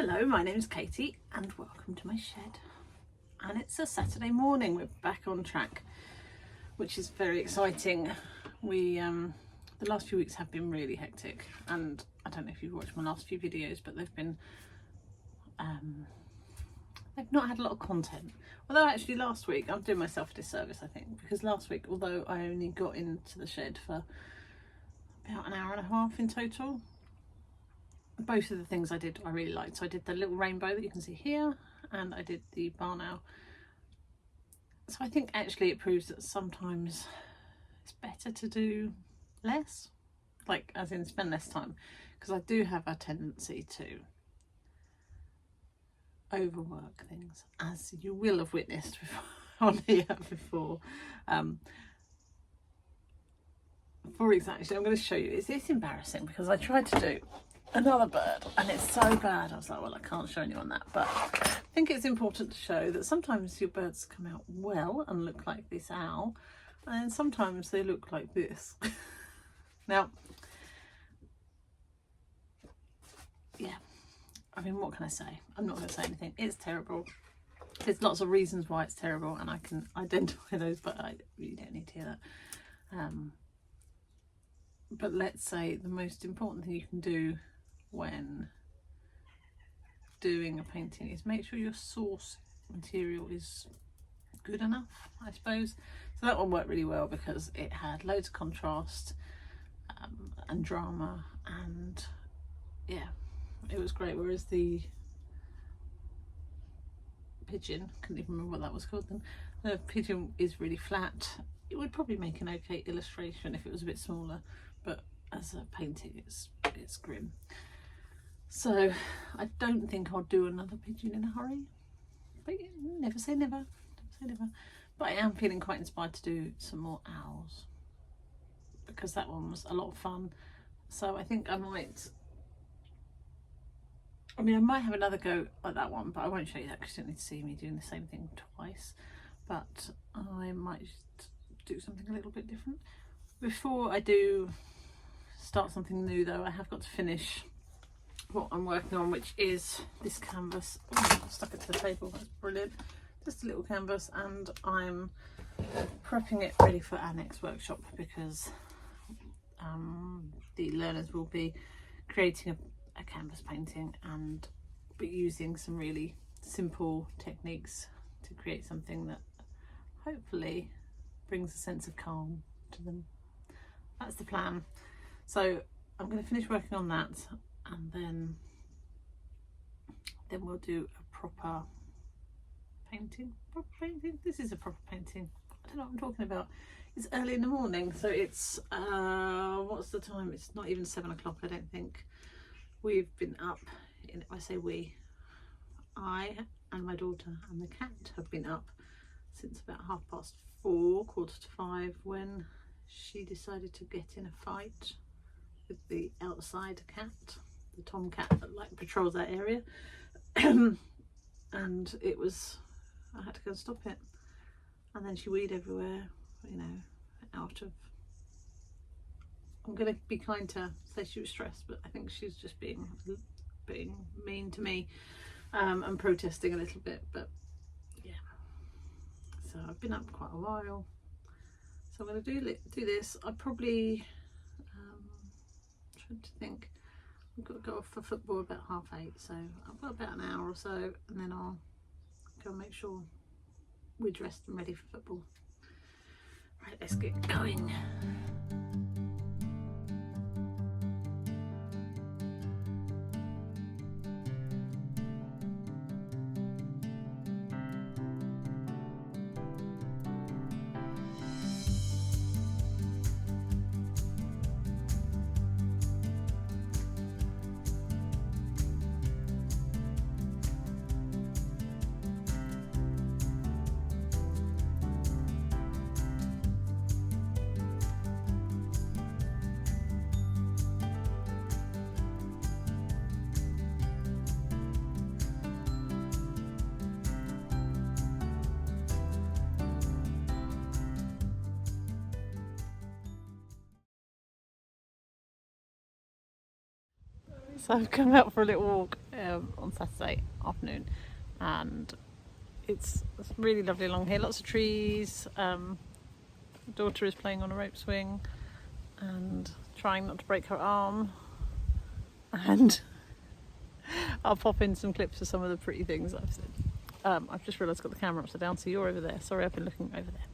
Hello, my name's Katie and welcome to my shed. And it's a Saturday morning, we're back on track, which is very exciting. The last few weeks have been really hectic, and I don't know if you've watched my last few videos, but they've not had a lot of content. Although actually last week, I'm doing myself a disservice I think, because last week, although I only got into the shed for about an hour and a half in total, both of the things I did I really liked. So I did the little rainbow that you can see here, and I did the barn owl. So I think actually it proves that sometimes it's better to do less, like as in spend less time, because I do have a tendency to overwork things, as you will have witnessed on here before. For example, I'm going to show you, it's embarrassing because I tried to do another bird and it's so bad. I was like, well, I can't show anyone that, but I think it's important to show that sometimes your birds come out well and look like this owl, and then sometimes they look like this. Now, yeah, I mean, what can I say? I'm not going to say anything. It's terrible. There's lots of reasons why it's terrible, and I can identify those, but you don't need to hear that. But let's say the most important thing you can do when doing a painting is make sure your source material is good enough, I suppose. So that one worked really well because it had loads of contrast and drama, and yeah, it was great. Whereas the pigeon, couldn't even remember what that was called then, the pigeon is really flat. It would probably make an okay illustration if it was a bit smaller, but as a painting it's grim. So I don't think I'll do another pigeon in a hurry, but never say never, never say never. But I am feeling quite inspired to do some more owls because that one was a lot of fun. So I think I might have another go at that one, but I won't show you that because you don't need to see me doing the same thing twice. But I might do something a little bit different. Before I do start something new though, I have got to finish what I'm working on, which is this canvas. Oh, I stuck it to the table, that's brilliant. Just a little canvas, and I'm prepping it ready for our next workshop because the learners will be creating a canvas painting and be using some really simple techniques to create something that hopefully brings a sense of calm to them. That's the plan. So I'm going to finish working on that, and then we'll do a proper painting. This is a proper painting. I don't know what I'm talking about. It's early in the morning, so it's what's the time? It's not even 7 o'clock, I don't think. We've been up, I say we, I and my daughter and the cat have been up since about 4:30, 4:45, when she decided to get in a fight with the outside cat, the tomcat that like patrols that area. And it was, I had to go and stop it, and then she weed everywhere, you know, out of, I'm going to be kind to say she was stressed, but I think she was just being mean to me and protesting a little bit. But yeah, so I've been up quite a while, so I'm going to do this. I probably trying to think, I've got to go off for football about 8:30, so I've got about an hour or so, and then I'll go and make sure we're dressed and ready for football. Right, let's get going. So I've come out for a little walk on Saturday afternoon, and it's really lovely along here. Lots of trees. Daughter is playing on a rope swing and trying not to break her arm, and I'll pop in some clips of some of the pretty things I've seen. I've just realised I've got the camera upside down, so you're over there. Sorry, I've been looking over there.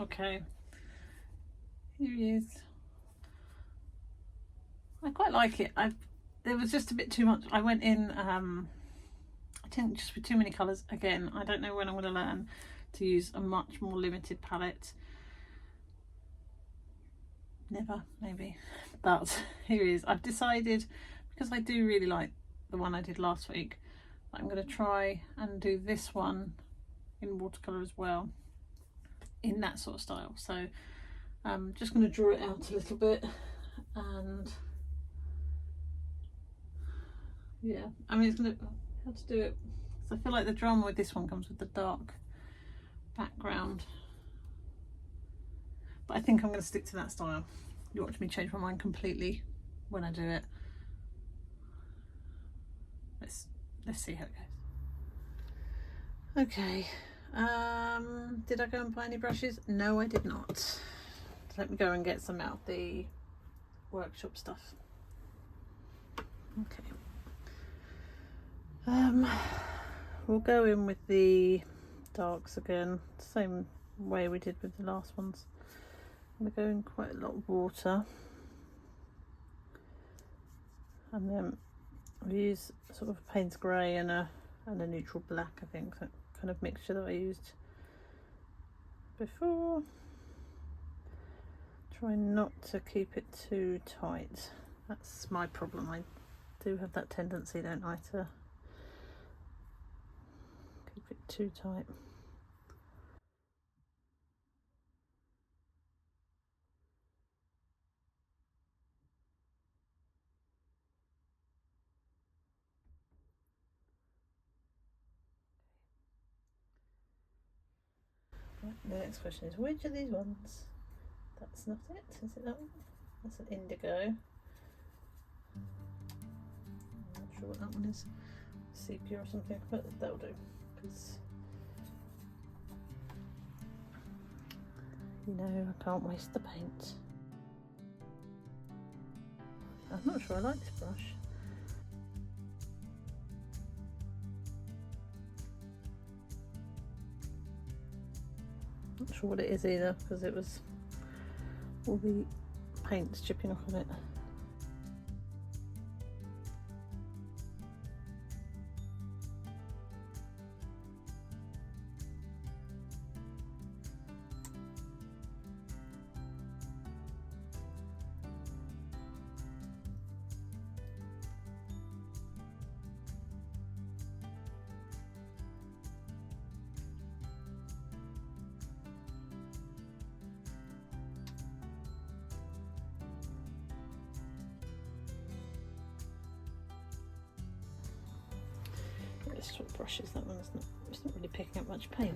Okay, here he is. I quite like it. There was just a bit too much. I went in, I think just with too many colours. Again, I don't know when I'm going to learn to use a much more limited palette. Never, maybe. But here he is. I've decided, because I do really like the one I did last week, I'm going to try and do this one in watercolour as well, in that sort of style. So I'm just going to draw it out a little bit, and yeah, I mean, it's going to how to do it. So I feel like the drama with this one comes with the dark background, but I think I'm going to stick to that style. You watch me change my mind completely when I do it. Let's see how it goes. Okay. Did I go and buy any brushes? No, I did not. Let me go and get some out of the workshop stuff. Okay. We'll go in with the darks again, same way we did with the last ones. I'm going to go in quite a lot of water, and then I'll use sort of Payne's grey and a neutral black, I think, that kind of mixture that I used before. Try not to keep it too tight. That's my problem. I do have that tendency, don't I, to keep it too tight. Right, the next question is, which of these ones? That's not it, is it that one? That's an indigo. I'm not sure what that one is. Sepia or something, but that'll do, because you know I can't waste the paint. I'm not sure I like this brush. Not sure what it is either, because it was all the paint's chipping off of it. Let's swap brushes. That one's not, it's not really picking up much paint.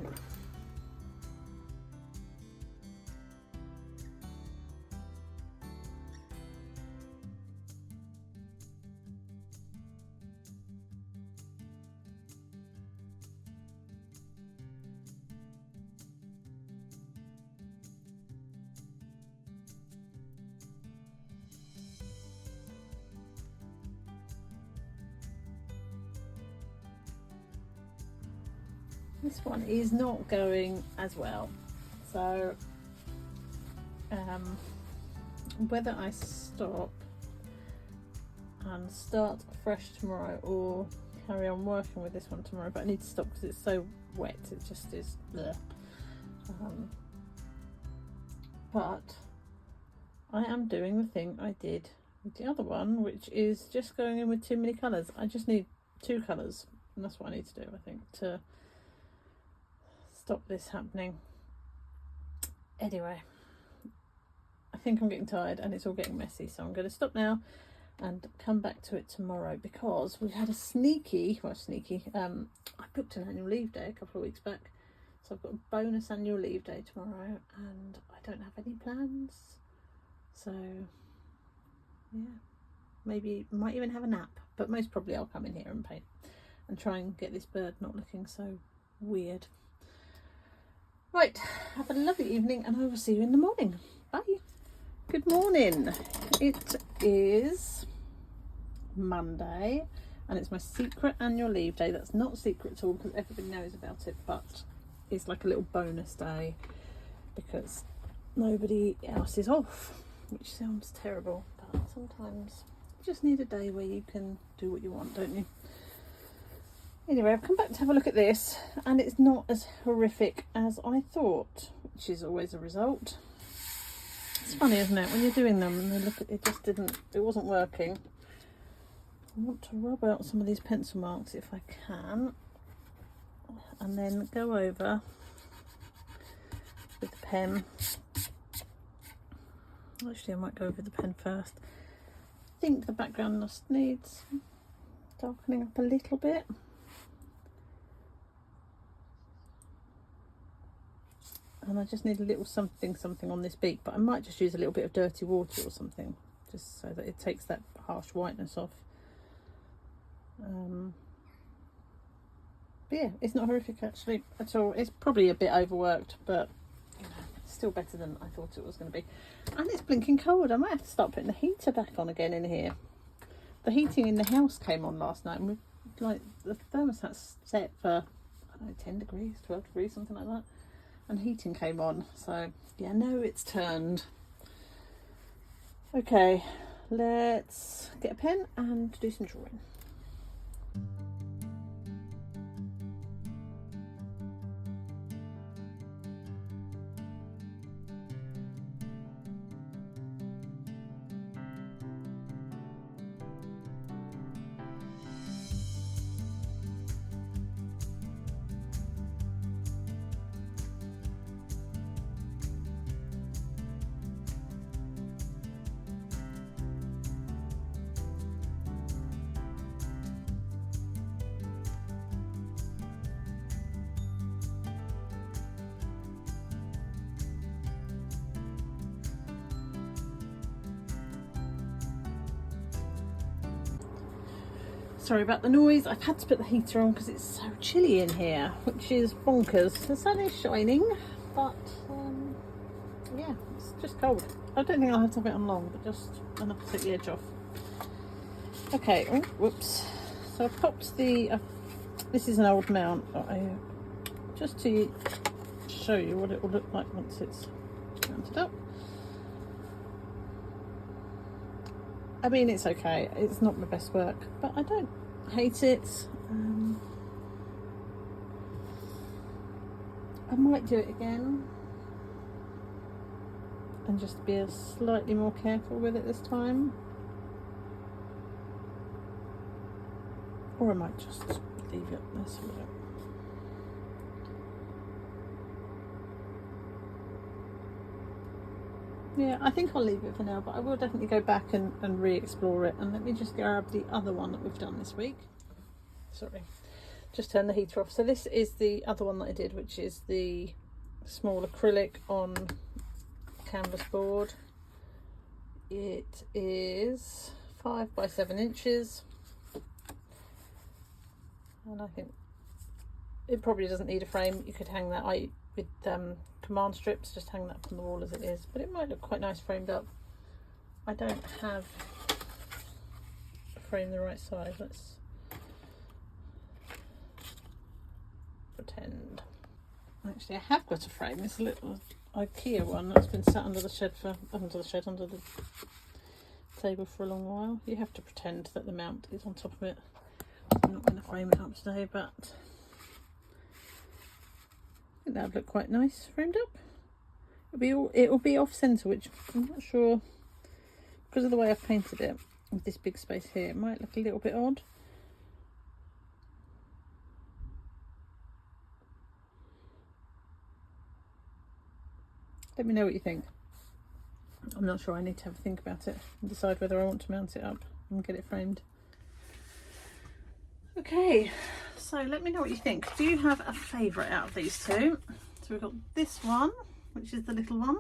This one is not going as well, so whether I stop and start fresh tomorrow or carry on working with this one tomorrow, but I need to stop because it's so wet, it just is bleh. But I am doing the thing I did with the other one, which is just going in with too many colours. I just need 2 colours, and that's what I need to do, I think, to stop this happening. Anyway, I think I'm getting tired and it's all getting messy, so I'm going to stop now and come back to it tomorrow, because we had a sneaky, I booked an annual leave day a couple of weeks back, so I've got a bonus annual leave day tomorrow and I don't have any plans, so yeah, maybe might even have a nap, but most probably I'll come in here and paint and try and get this bird not looking so weird. Right, have a lovely evening and I will see you in the morning. Bye. Good morning. It is Monday and it's my secret annual leave day. That's not secret at all because everybody knows about it, but it's like a little bonus day because nobody else is off, which sounds terrible, but sometimes you just need a day where you can do what you want, don't you? Anyway, I've come back to have a look at this and it's not as horrific as I thought, which is always a result. It's funny, isn't it, when you're doing them and they look at it, it wasn't working. I want to rub out some of these pencil marks if I can, and then go over with the pen. Actually, I might go over the pen first. I think the background just needs darkening up a little bit. And I just need a little something on this beak, but I might just use a little bit of dirty water or something, just so that it takes that harsh whiteness off. But yeah, it's not horrific actually at all. It's probably a bit overworked, but you know, it's still better than I thought it was going to be. And it's blinking cold. I might have to start putting the heater back on again in here. The heating in the house came on last night, and the thermostat's set for, I don't know, 10 degrees, 12 degrees, something like that. And heating came on, so yeah, no, it's turned. Okay, let's get a pen and do some drawing. Sorry about the noise. I've had to put the heater on because it's so chilly in here, which is bonkers. The sun is shining, but yeah, it's just cold. I don't think I'll have to have it on long, but just enough to take the edge off. Okay, oh, whoops. So I popped the, this is an old mount, but just to show you what it will look like once it's mounted up. I mean, it's okay. It's not my best work, but I don't hate it. I might do it again and just be slightly more careful with it this time. Or I might just leave it. Let's have a look. Yeah, I think I'll leave it for now, but I will definitely go back and re-explore it. And let me just grab the other one that we've done this week. Sorry, just turn the heater off. So this is the other one that I did, which is the small acrylic on canvas board. It is 5 by 7 inches. And I think it probably doesn't need a frame. You could hang that with command strips, just hang that from the wall as it is, but it might look quite nice framed up. I don't have a frame the right size. Let's pretend. Actually, I have got a frame. It's a little IKEA one that's been sat under the shed under the table for a long while. You have to pretend that the mount is on top of it. I'm not going to frame it up today, but I think that would look quite nice framed up. It'll be off centre, which I'm not sure, because of the way I've painted it with this big space here, it might look a little bit odd. Let me know what you think. I'm not sure. I need to have a think about it and decide whether I want to mount it up and get it framed. Okay, so let me know what you think. Do you have a favourite out of these two? So we've got this one, which is the little one,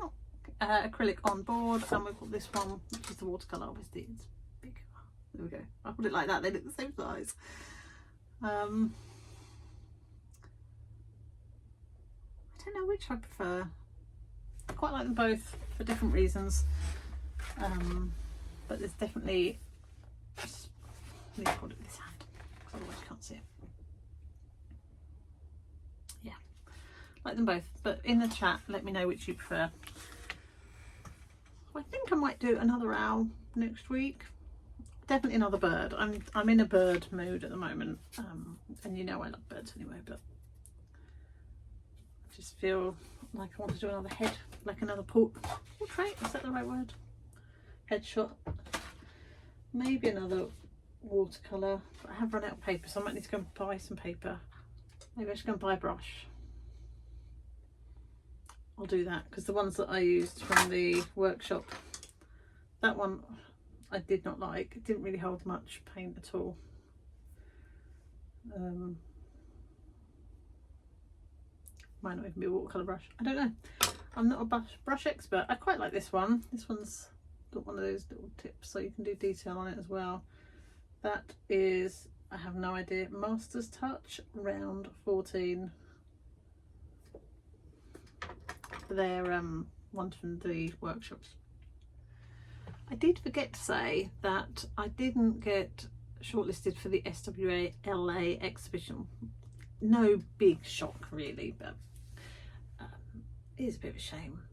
acrylic on board, and we've got this one, which is the watercolour. Obviously it's big. There we go. I put it like that, they look the same size. I don't know which I prefer. I quite like them both for different reasons, but there's definitely, let me hold it with this hand, otherwise you can't see it. Yeah, like them both, but in the chat let me know which you prefer. I think I might do another owl next week, definitely another bird. I'm in a bird mood at the moment, and you know I love birds anyway, but I just feel like I want to do another head, like another portrait, is that the right word? Headshot. Maybe another watercolour, but I have run out of paper, so I might need to go and buy some paper. Maybe I should go and buy a brush. I'll do that, because the ones that I used from the workshop, that one I did not like. It didn't really hold much paint at all. Might not even be a watercolour brush, I don't know. I'm not a brush expert. I quite like this one. This one's got one of those little tips so you can do detail on it as well. That is, I have no idea, Master's Touch round 14. They're one from the workshops. I did forget to say that I didn't get shortlisted for the SWA LA exhibition. No big shock really, but it is a bit of a shame,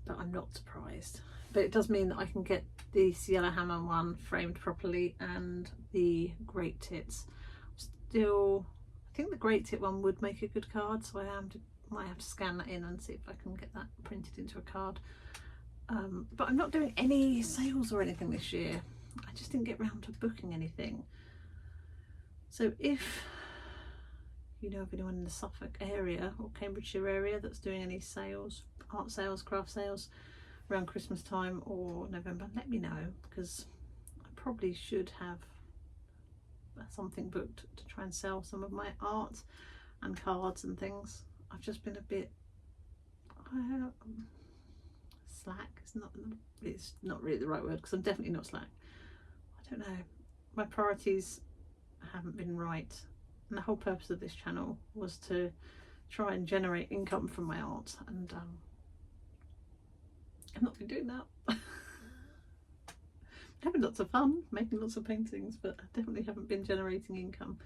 but I'm not surprised. But it does mean that I can get this Yellowhammer one framed properly and the Great Tits. Still, I think the Great Tit one would make a good card, so might have to scan that in and see if I can get that printed into a card. But I'm not doing any sales or anything this year. I just didn't get round to booking anything. So if you know of anyone in the Suffolk area or Cambridgeshire area that's doing any sales, art sales, craft sales around Christmas time or November, let me know, because I probably should have something booked to try and sell some of my art and cards and things. I've just been a bit slack. It's not really the right word, because I'm definitely not slack. I don't know, my priorities haven't been right. And the whole purpose of this channel was to try and generate income from my art, and I've not been doing that. Having lots of fun, making lots of paintings, but I definitely haven't been generating income.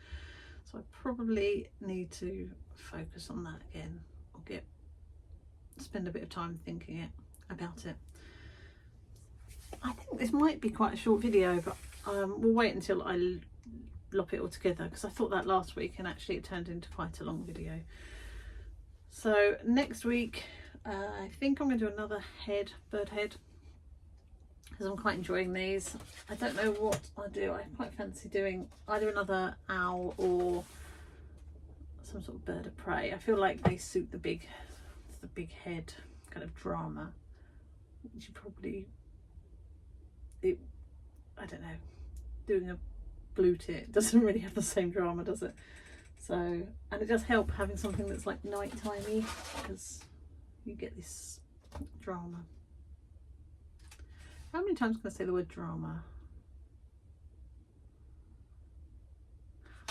So I probably need to focus on that again, or spend a bit of time thinking about it. I think this might be quite a short video, but we'll wait until I lop it all together, because I thought that last week and actually it turned into quite a long video. So next week I think I'm going to do another bird head, because I'm quite enjoying these. I don't know what I do. I quite fancy doing either another owl or some sort of bird of prey. I feel like they suit the big head kind of drama, which you probably, I don't know, doing a blue tit doesn't really have the same drama, does it? So, and it does help having something that's like night-timey, because you get this drama. How many times can I say the word drama?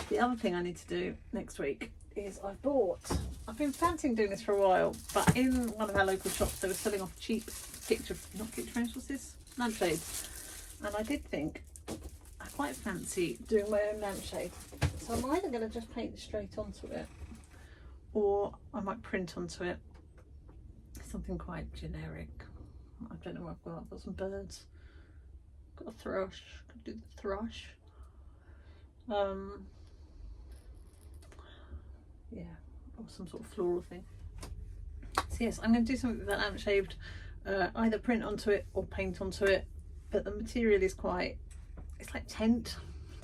The other thing I need to do next week is I've been fancying doing this for a while, but in one of our local shops they were selling off cheap not picture frames, what's this? Lampshades. And I did think I quite fancy doing my own lampshade. So I'm either going to just paint straight onto it, or I might print onto it something quite generic. I don't know what I've got. I've got some birds. Got a thrush. Could do the thrush. Yeah, or some sort of floral thing. So yes, I'm going to do something with that lampshade. Either print onto it or paint onto it. But the material is it's like tent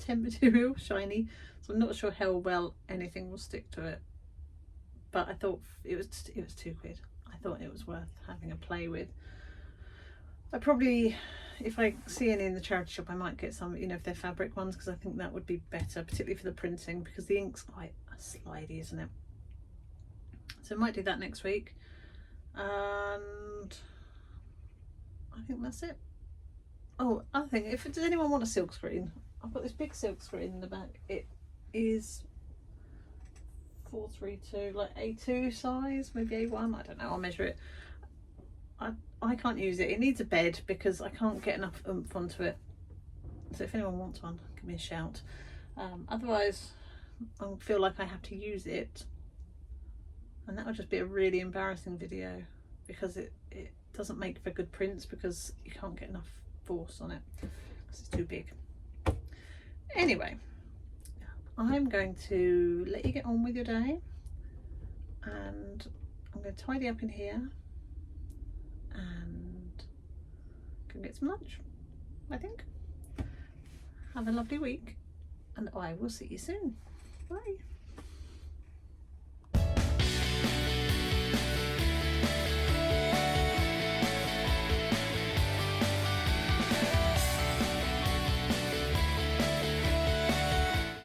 material, shiny. So I'm not sure how well anything will stick to it. But I thought it was £2. I thought it was worth having a play with. I probably, if I see any in the charity shop, I might get some, you know, if they're fabric ones, because I think that would be better, particularly for the printing, because the ink's quite slidey, isn't it? So I might do that next week, and I think that's it. Oh, other thing, does anyone want a silk screen? I've got this big silk screen in the back. It is 432, like A2 size, maybe A1, I don't know, I'll measure it. I can't use it. It needs a bed because I can't get enough oomph onto it. So if anyone wants one, give me a shout. Otherwise, I feel like I have to use it, and that would just be a really embarrassing video, because it doesn't make for good prints, because you can't get enough force on it because it's too big. Anyway, I'm going to let you get on with your day, and I'm going to tidy up in here and go get some lunch, I think. Have a lovely week, and I will see you soon. Bye.